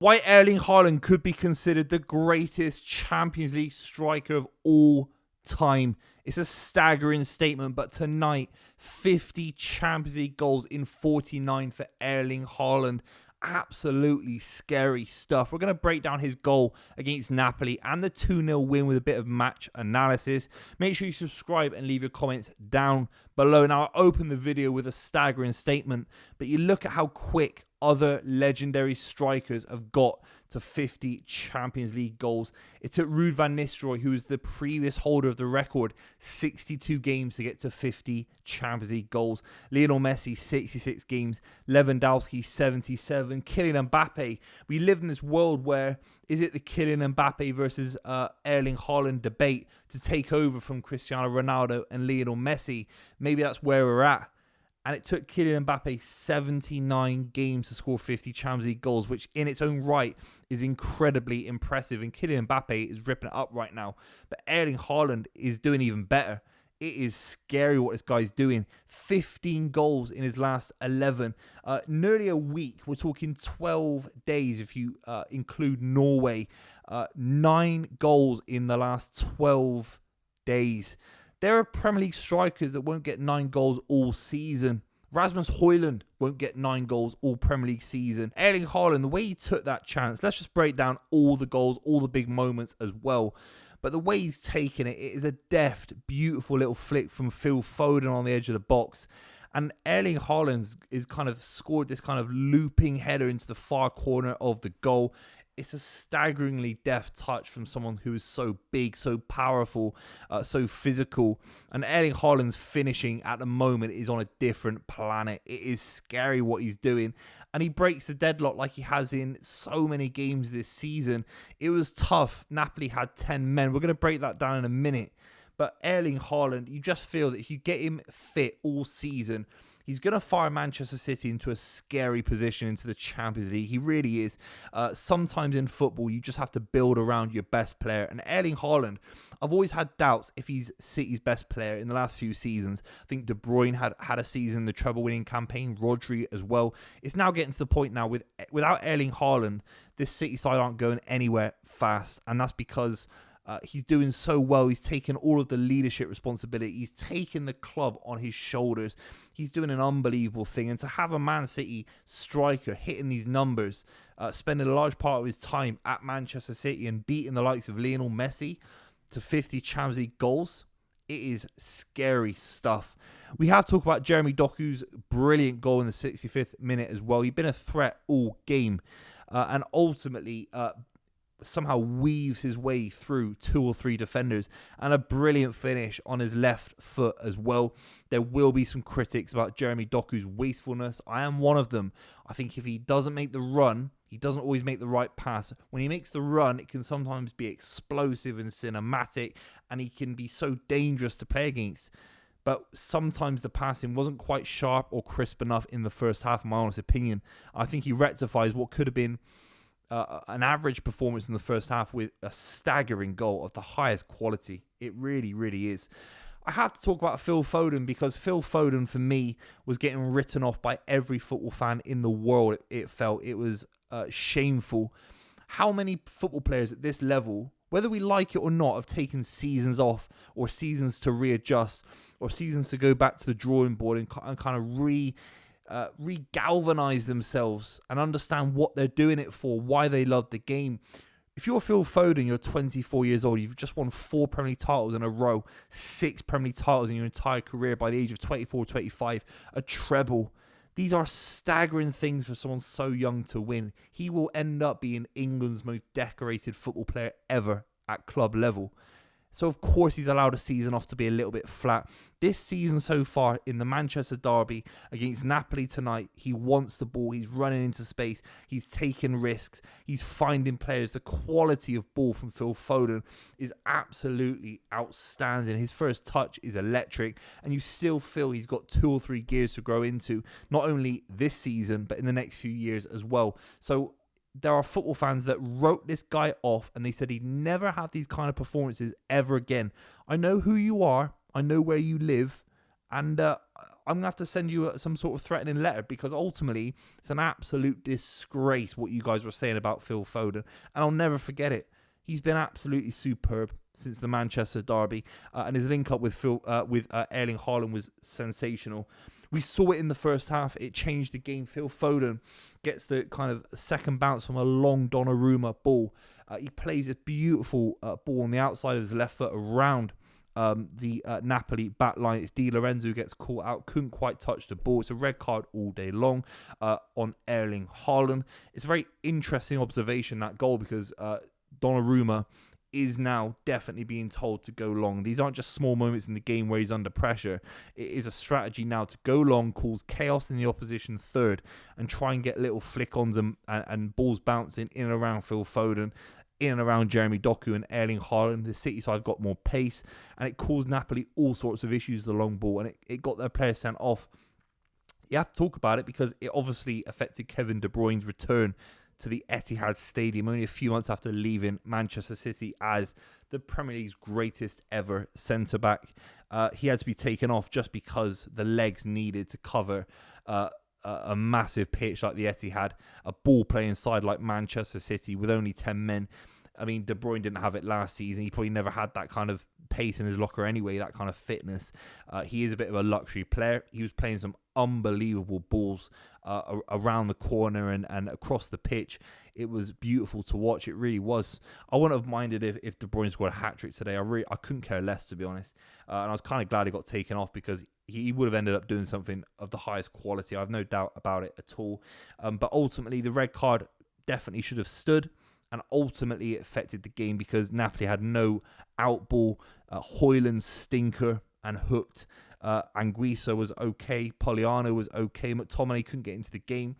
Why Erling Haaland could be considered the greatest Champions League striker of all time. It's a staggering statement, but tonight, 50 Champions League goals in 49 for Erling Haaland. Absolutely scary stuff. We're going to break down his goal against Napoli and the 2-0 win with a bit of match analysis. Make sure you subscribe and leave your comments down below. Now, I open the video with a staggering statement, but you look at how quick other legendary strikers have got to 50 Champions League goals. It took Ruud van Nistelrooy, who was the previous holder of the record, 62 games to get to 50 Champions League goals. Lionel Messi, 66 games. Lewandowski, 77. Kylian Mbappe. We live in this world where, is it the Kylian Mbappe versus Erling Haaland debate to take over from Cristiano Ronaldo and Lionel Messi? Maybe that's where we're at. And it took Kylian Mbappe 79 games to score 50 Champions League goals, which in its own right is incredibly impressive. And Kylian Mbappe is ripping it up right now. But Erling Haaland is doing even better. It is scary what this guy's doing. 15 goals in his last 11. Nearly a week. We're talking 12 days if you include Norway. 9 goals in the last 12 days. There are Premier League strikers that won't get 9 goals all season. Rasmus Højlund won't get 9 goals all Premier League season. Erling Haaland, the way he took that chance, let's just break down all the goals, all the big moments as well. But the way he's taken it, it is a deft, beautiful little flick from Phil Foden on the edge of the box. And Erling Haaland is kind of scored this kind of looping header into the far corner of the goal. It's a staggeringly deft touch from someone who is so big, so powerful, so physical. And Erling Haaland's finishing at the moment is on a different planet. It is scary what he's doing. And he breaks the deadlock like he has in so many games this season. It was tough. Napoli had 10 men. We're going to break that down in a minute. But Erling Haaland, you just feel that if you get him fit all season, he's going to fire Manchester City into a scary position into the Champions League. He really is. Sometimes in football, you just have to build around your best player. And Erling Haaland, I've always had doubts if he's City's best player in the last few seasons. I think De Bruyne had a season, the treble-winning campaign. Rodri as well. It's now getting to the point now without Erling Haaland, this City side aren't going anywhere fast. And that's because he's doing so well. He's taken all of the leadership responsibility. He's taken the club on his shoulders. He's doing an unbelievable thing. And to have a Man City striker hitting these numbers, spending a large part of his time at Manchester City and beating the likes of Lionel Messi to 50 Champions League goals, it is scary stuff. We have to talk about Jeremy Doku's brilliant goal in the 65th minute as well. He's been a threat all game. And ultimately, somehow weaves his way through 2 or 3 defenders and a brilliant finish on his left foot as well. There will be some critics about Jeremy Doku's wastefulness. I am one of them. I think if he doesn't make the run, he doesn't always make the right pass. When he makes the run, it can sometimes be explosive and cinematic, and he can be so dangerous to play against. But sometimes the passing wasn't quite sharp or crisp enough in the first half, in my honest opinion. I think he rectifies what could have been an average performance in the first half with a staggering goal of the highest quality. It really, really is. I have to talk about Phil Foden because Phil Foden, for me, was getting written off by every football fan in the world. It felt it was shameful. How many football players at this level, whether we like it or not, have taken seasons off or seasons to readjust or seasons to go back to the drawing board and kind of re-galvanize themselves and understand what they're doing it for, why they love the game. If you're Phil Foden, you're 24 years old, you've just won 4 Premier League titles in a row, 6 Premier League titles in your entire career by the age of 24, 25, a treble. These are staggering things for someone so young to win. He will end up being England's most decorated football player ever at club level. So, of course, he's allowed a season off to be a little bit flat. This season so far in the Manchester derby against Napoli tonight, he wants the ball. He's running into space. He's taking risks. He's finding players. The quality of ball from Phil Foden is absolutely outstanding. His first touch is electric, and you still feel he's got 2 or 3 gears to grow into, not only this season, but in the next few years as well. So, there are football fans that wrote this guy off and they said he'd never have these kind of performances ever again. I know who you are. I know where you live. And I I'm going to have to send you some sort of threatening letter, because ultimately it's an absolute disgrace what you guys were saying about Phil Foden. And I'll never forget it. He's been absolutely superb since the Manchester derby, and his link up with Erling Haaland was sensational. We saw it in the first half. It changed the game. Phil Foden gets the kind of second bounce from a long Donnarumma ball. He plays a beautiful ball on the outside of his left foot around the Napoli back line. It's Di Lorenzo who gets caught out, couldn't quite touch the ball. It's a red card all day long on Erling Haaland. It's a very interesting observation, that goal, because Donnarumma is now definitely being told to go long. These aren't just small moments in the game where he's under pressure. It is a strategy now to go long, cause chaos in the opposition third, and try and get little flick-ons and balls bouncing in and around Phil Foden, in and around Jeremy Doku and Erling Haaland. The City side got more pace, and it caused Napoli all sorts of issues, the long ball, and it got their players sent off. You have to talk about it because it obviously affected Kevin De Bruyne's return to the Etihad Stadium only a few months after leaving Manchester City as the Premier League's greatest ever centre-back. He had to be taken off just because the legs needed to cover a massive pitch like the Etihad, a ball-playing side like Manchester City with only 10 men. I mean, De Bruyne didn't have it last season. He probably never had that kind of pace in his locker anyway, that kind of fitness. He is a bit of a luxury player. He was playing some unbelievable balls around the corner and across the pitch. It was beautiful to watch. It really was. I wouldn't have minded if De Bruyne scored a hat-trick today. I couldn't care less, to be honest. And I was kind of glad he got taken off, because he would have ended up doing something of the highest quality. I have no doubt about it at all. But ultimately, the red card definitely should have stood. And ultimately, it affected the game because Napoli had no outball. Højlund's stinker and hooked. Anguissa was okay. Poliano was okay. McTominay couldn't get into the game.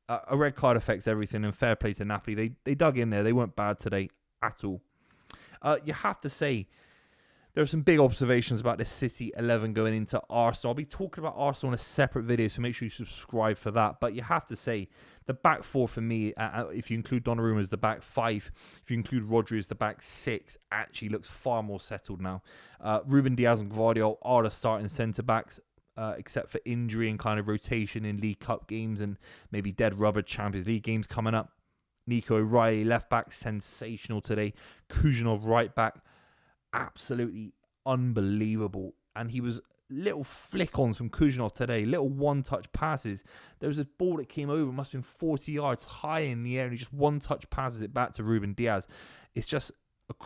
A red card affects everything, and fair play to Napoli. They dug in there. They weren't bad today at all. You have to say, there are some big observations about this City 11 going into Arsenal. I'll be talking about Arsenal in a separate video, so make sure you subscribe for that. But you have to say, the back four for me, if you include Donnarumma as the back five, if you include Rodri as the back six, actually looks far more settled now. Ruben Diaz and Gvardiol are the starting centre-backs, except for injury and kind of rotation in League Cup games and maybe dead rubber Champions League games coming up. Nico O'Reilly, left back, sensational today. Kujanov, right back, absolutely unbelievable. And he was little flick-ons from Kujanov today, little one-touch passes. There was a ball that came over, must have been 40 yards high in the air, and he just one-touch passes it back to Ruben Diaz. It's just,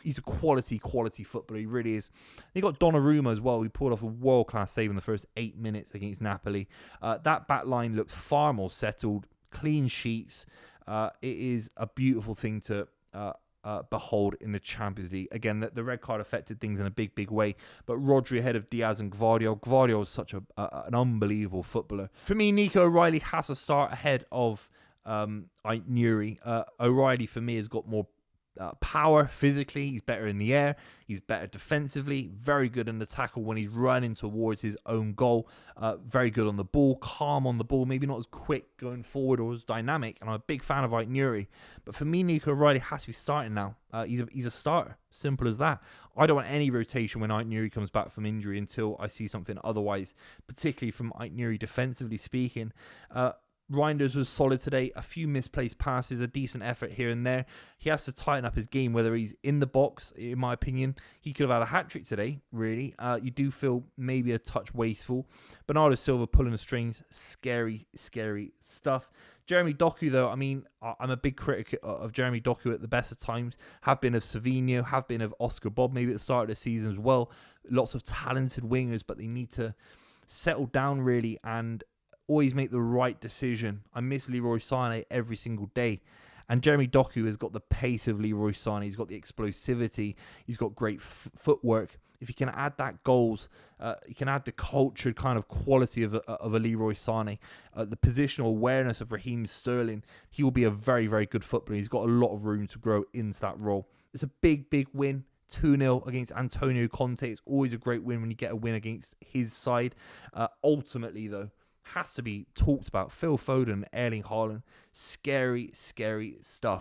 he's a quality footballer. He really is. You got Donnarumma as well. He pulled off a world-class save in the first 8 minutes against Napoli. That back line looks far more settled, clean sheets. It is a beautiful thing to behold in the Champions League. Again, the red card affected things in a big way, but Rodri ahead of Diaz and Gvardiol. Gvardiol is such an unbelievable footballer. For me, Nico O'Reilly has to start ahead of Nuri. O'Reilly, for me, has got more power physically. He's better in the air. He's better defensively. Very good in the tackle when he's running towards his own goal. Very good on the ball. Calm on the ball. Maybe not as quick going forward or as dynamic. And I'm a big fan of Nuri. But for me, Nico O'Reilly has to be starting now. He's a starter. Simple as that. I don't want any rotation when Nuri comes back from injury until I see something otherwise, particularly from Nuri defensively speaking. Reinders was solid today. A few misplaced passes, a decent effort here and there. He has to tighten up his game, whether he's in the box, in my opinion. He could have had a hat-trick today, really. You do feel maybe a touch wasteful. Bernardo Silva pulling the strings. Scary stuff. Jeremy Doku, though, I mean, I'm a big critic of Jeremy Doku at the best of times. Have been of Savinho, have been of Oscar Bob, maybe at the start of the season as well. Lots of talented wingers, but they need to settle down, really, and always make the right decision. I miss Leroy Sané every single day. And Jeremy Doku has got the pace of Leroy Sané. He's got the explosivity. He's got great footwork. If he can add that goals, he can add the cultured kind of quality of a Leroy Sané, the positional awareness of Raheem Sterling, he will be a very good footballer. He's got a lot of room to grow into that role. It's a big win. 2-0 against Antonio Conte. It's always a great win when you get a win against his side. Ultimately, though, has to be talked about. Phil Foden, Erling Haaland, scary stuff.